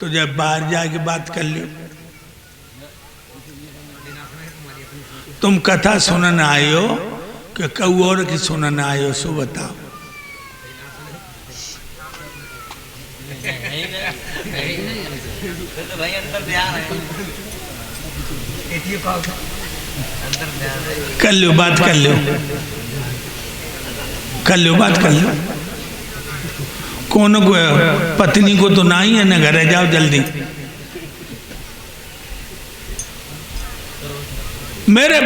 तो जब बाहर जाके बात कर लियो। तुम कथा सुनने आए हो कि कऊ और की सुनने आए हो, सो बताओ। कर लो बात, कर लो, कर लो बात, कर लो। कौन को पत्नी को तो नहीं है ना, घर जाओ जल्दी। मेरे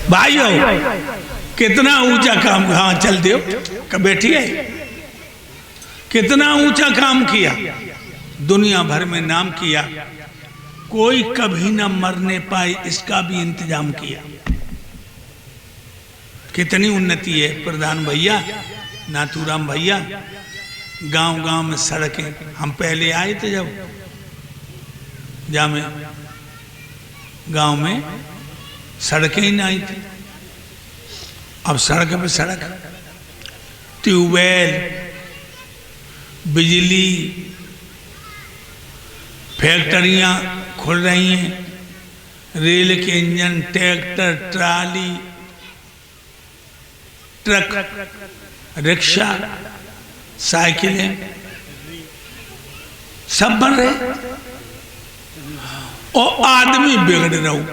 भाइयों कितना ऊंचा काम, हाँ चल दियो बैठी है, कितना ऊंचा काम किया, दुनिया भर में नाम किया, कोई कभी न मरने पाए इसका भी इंतजाम किया। कितनी उन्नति है प्रधान भैया, नाथूराम भैया। गांव गांव में सड़कें, हम पहले आए थे जब जामे गांव में सड़कें ही नहीं थी, अब सड़क पे सड़क, ट्यूबवेल, बिजली, फैक्ट्रियां खुल रही हैं, रेल के engine, tractor, trolley, truck, rickshaw, साइकिलें सब बन रहे, और आदमी बिगड़ रहा हूं।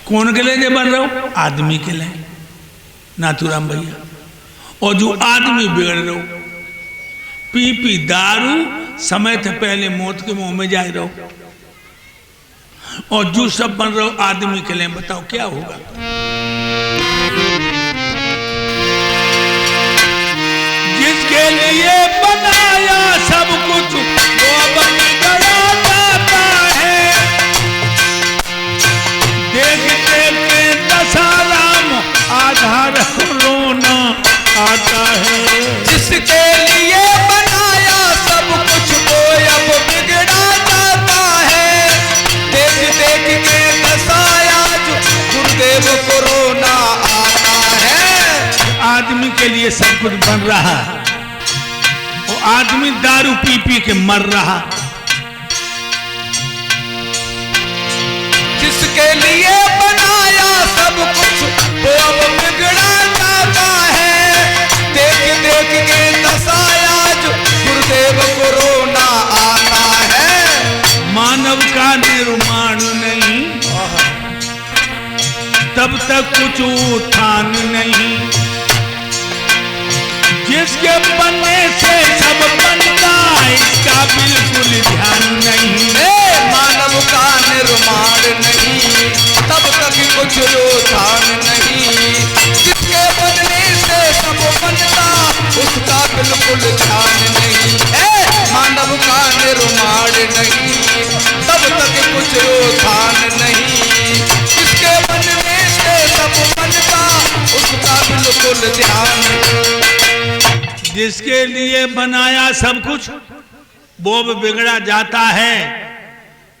कौन के लिए बन रहा हूं? आदमी के लिए, नाथूराम भैया। और जो आदमी बिगड़ रहा हूं, पी पी दारू, समय से पहले मौत के मुंह में जा रहा हूं, और जो सब बन रहा हूं आदमी के लिए, बताओ क्या होगा? जिसके लिए बनाया सब कुछ वो बन गया जाता है, देखते के दशाराम आधार रोना आता है। जिसके लिए बनाया सब कुछ वो अब बिगड़ा जाता है, देख देख के दशाया जो गुरुदेव को रोना आता है। आदमी के लिए सब कुछ बन रहा, वो आदमी दारू पी पी के मर रहा। जिसके लिए बनाया सब कुछ वो अब बिगड़ा जाता है, देख देख के दशाया जो गुरुदेव को रोना आता है। मानव का निर्माण नहीं तब तक कुछ उत्थान नहीं, जिसके बनने से सब बनता इसका बिल्कुल ध्यान नहीं। मानव का निर्माण नहीं तब तक कुछ उत्थान नहीं, जिसके बनने से सब बनता उसका बिल्कुल ध्यान नहीं। मानव का निर्माण नहीं तब तक कुछ उत्थान नहीं, जिसके बनने से सब बनता उसका बिल्कुल ध्यान नहीं। जिसके लिए बनाया सब कुछ वो भी बिगड़ा जाता है,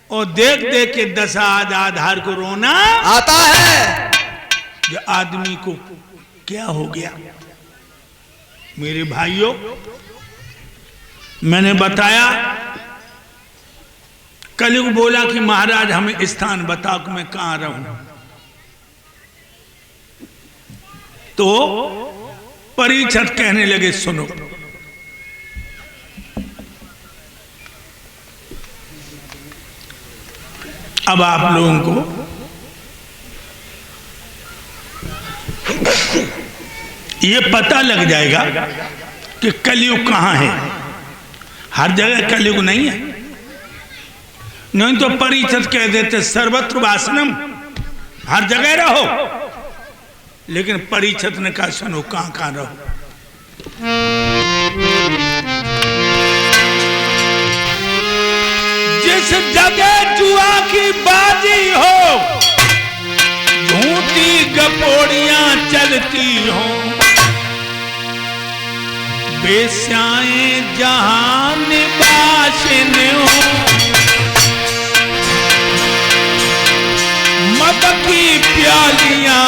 और देख देख के दशा आधार को रोना आता है। जो आदमी को क्या हो गया? मेरे भाइयों, मैंने बताया, कलयुग बोला कि महाराज हमें स्थान बताओ कि मैं कहां रहूं, तो परीक्षित कहने लगे सुनो, अब आप लोगों को ये पता लग जाएगा कि कलयुग कहां है। हर जगह कलयुग नहीं है, नहीं तो परीक्षित कह देते सर्वत्र वासनम, हर जगह रहो, लेकिन परीक्षित ने कहा सुनो कहां कहां रहो। जिस जगह जुआ की बाजी हो, झूठी गपोड़ियां चलती हो, बेस्याएं जहां निवासिन हो, मद की प्यालियां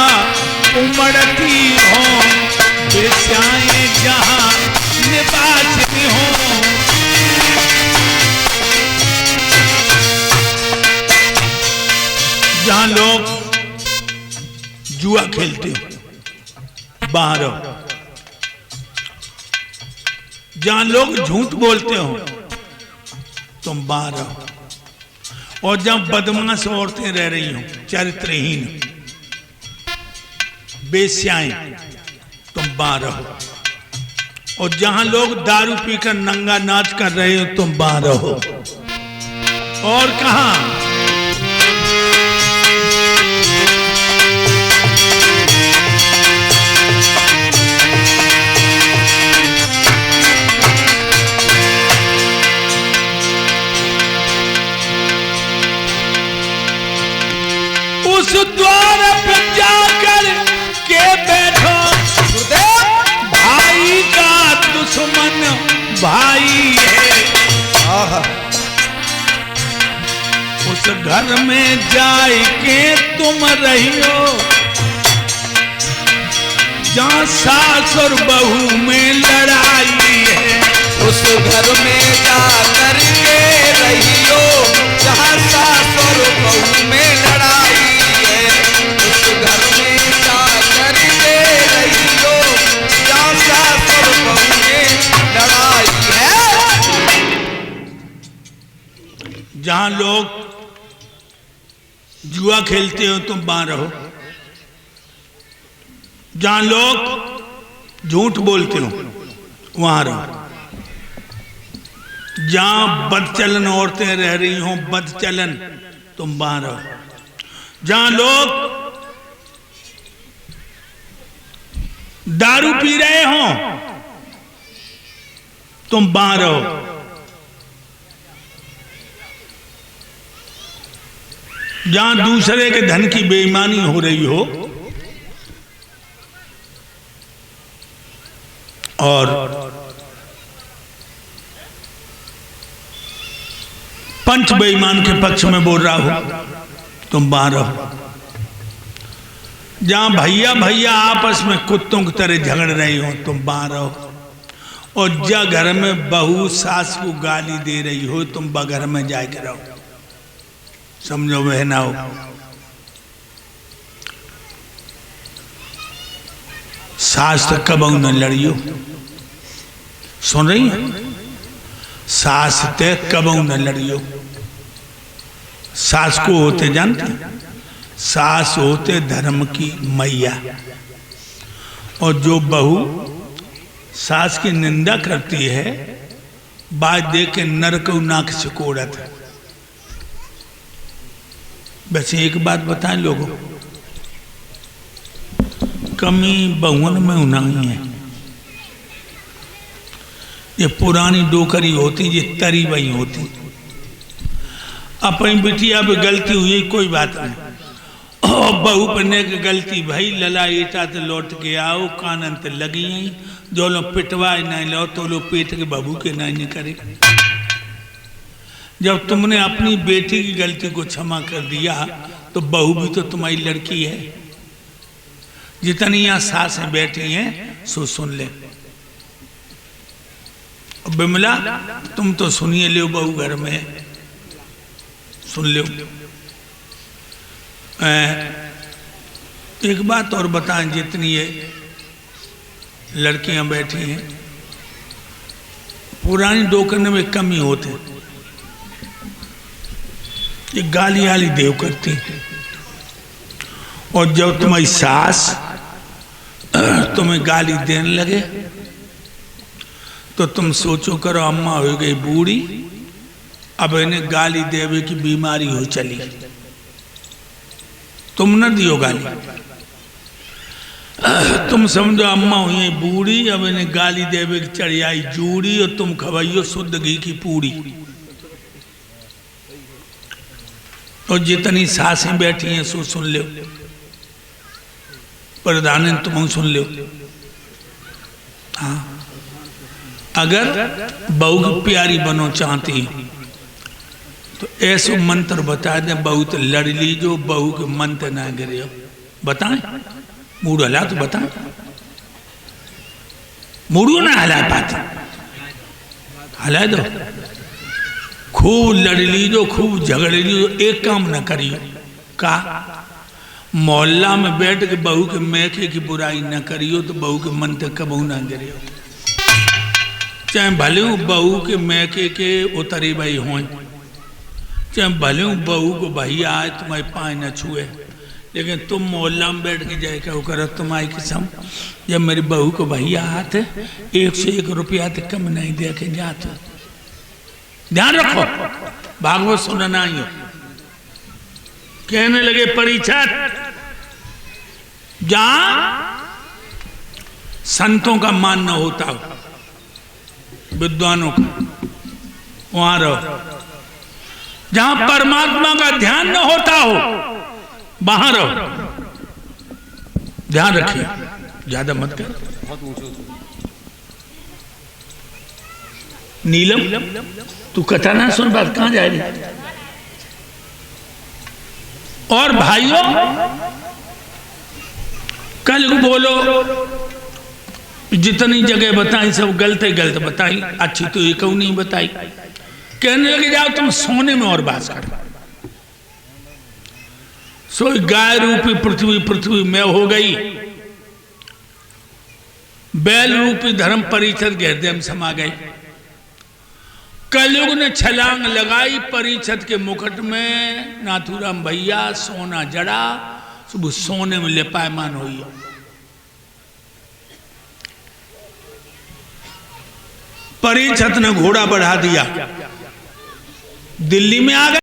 उमड़ती हो, बेस्याएं जहां निवासिन हो, जहां लोग जुआ खेलते हो बाहर रहो। जहां लोग झूठ बोलते हो तुम बाहर रहो। और जहां बदमाश औरतें रह रही हो, चरित्रहीन बेश्याएं, तुम बाहर रहो। और जहां लोग दारू पीकर नंगा नाच कर रहे हो तुम बाहर रहो। और कहां उस द्वार पे जाकर के बैठो, भाई का दुश्मन भाई है। उस घर में जाए के तुम रहियो, जहां सास और बहू में लड़ाई है। उस घर में जाकर के रहियो, जहां सास और बहू में लड़ाई है। उस घर में जाकर के रहियो, जहां सास और बहू में लड़ाई है। जहां लोग जुआ खेलते हो तुम बाहर रहो। जहां लोग झूठ बोलते हो वहां रहो। जहां बदचलन औरतें रह रही हो, बदचलन, तुम बाहर रहो। जहां लोग दारू पी रहे हो तुम बाहर रहो। जहां दूसरे के धन की बेईमानी हो रही हो और पंच बेईमान के पक्ष में बोल रहा हो तुम बाहर रहो। जहां भैया भैया आपस में कुत्तों की तरह झगड़ रही हो तुम बाहर रहो। और जहां घर में बहू सास को गाली दे रही हो तुम बघर में जाके रहो। समझो बहना हो। सास तो कबू न लड़ियो। सुन रही है? सास ते कबू न लड़ियो। सास को होते जानते, सास होते धर्म की मैया। और जो बहू सास की निंदा करती है, बात देख के नरक नाक से कोड़त है। वैसे एक बात बताएं लोगों, कमी बहुवन में उनाई है। ये पुरानी डोकरी होती, ये तरी वही होती। अपनी बिटिया पे गलती हुई कोई बात नहीं। और बहू पन्ने की गलती भाई लला ईटा तो लौट के आओ, कानन तो लगी आई। जो लोग पिटवाए नहीं लो तो लोग पेट के बहू के नहीं करे। जब तुमने अपनी बेटी की गलती को क्षमा कर दिया तो बहू भी तो तुम्हारी लड़की है। जितनी यहाँ सासें बैठी हैं सो सुन ले। बिमला तुम तो सुनिए ले, बहू घर में सुन लो। एक बात और बताएं, जितनी ये लड़कियां बैठी हैं पुरानी डोकन में कमी होते, ये गाली आली देव करती। और जब तुम्हारी सास तुम्हें गाली देने लगे तो तुम सोचो करो अम्मा हो गई बूढ़ी, अब इन्हें गाली देवे की बीमारी हो चली। तुम न दियो गाली, तुम समझो अम्मा हुई बूढ़ी, अब इन्हें गाली देवे की चढ़ी आई जूड़ी, और तुम खवाइयो शुद्ध घी की पूड़ी। और जितनी सासें बैठी हैं सो सुन लो, प्रधान तुम सुन लो। हाँ, अगर बहू की प्यारी बनो चाहती तो ऐसो मंत्र बता दे, बहू तो लड़ लीजो, बहू के मंत्र ना गिरे। बताएं, मूड हला तो बताएं। मूडू ना हला पाते, हला दो। खूब लड़ लीजो, खूब झगड़ लीजो, एक काम ना करियो। का मोहल्ला में बैठ के बहू के मैके की बुराई न करियो तो बहू के मन तक कबू ना गिरियो। चाहे भले बहू के मैके के उतरी भाई हो, चाहे भले बहू को भैया आए तुम्हारे पाए न छुए, लेकिन तुम मोहल्ला में बैठ के जाए क्या करो तुम्हारी किस्म, जब मेरी बहू को भैया आते 1 से 1 रुपया तक कम नहीं दे के जाते। ध्यान रखो, भागवत सुनना ही हो। कहने लगे परीक्षित, जहां संतों का मान न होता हो, विद्वानों का, वहां रहो। जहां परमात्मा का ध्यान न होता हो, वहां रहो। ध्यान रखिए, ज्यादा मत कर। नीलम, तू कथा ना सुन, बात कहां जा रही। और भाइयों, कल को बोलो जितनी जगह बताई सब गलत ही गलत बताई, अच्छी तो एक नहीं बताई। कहने लगे जाओ तुम सोने में और बात कर। सो गाय रूपी पृथ्वी में हो गई, बैल रूपी धर्म परीक्षित हृदय में समा गई। कलयुग ने छलांग लगाई परीक्षित के मुकुट में, नाथुराम भैया सोना जड़ा, सुबह सोने में लेपायमान हुई। परीक्षित ने घोड़ा बढ़ा दिया, दिल्ली में आ गए।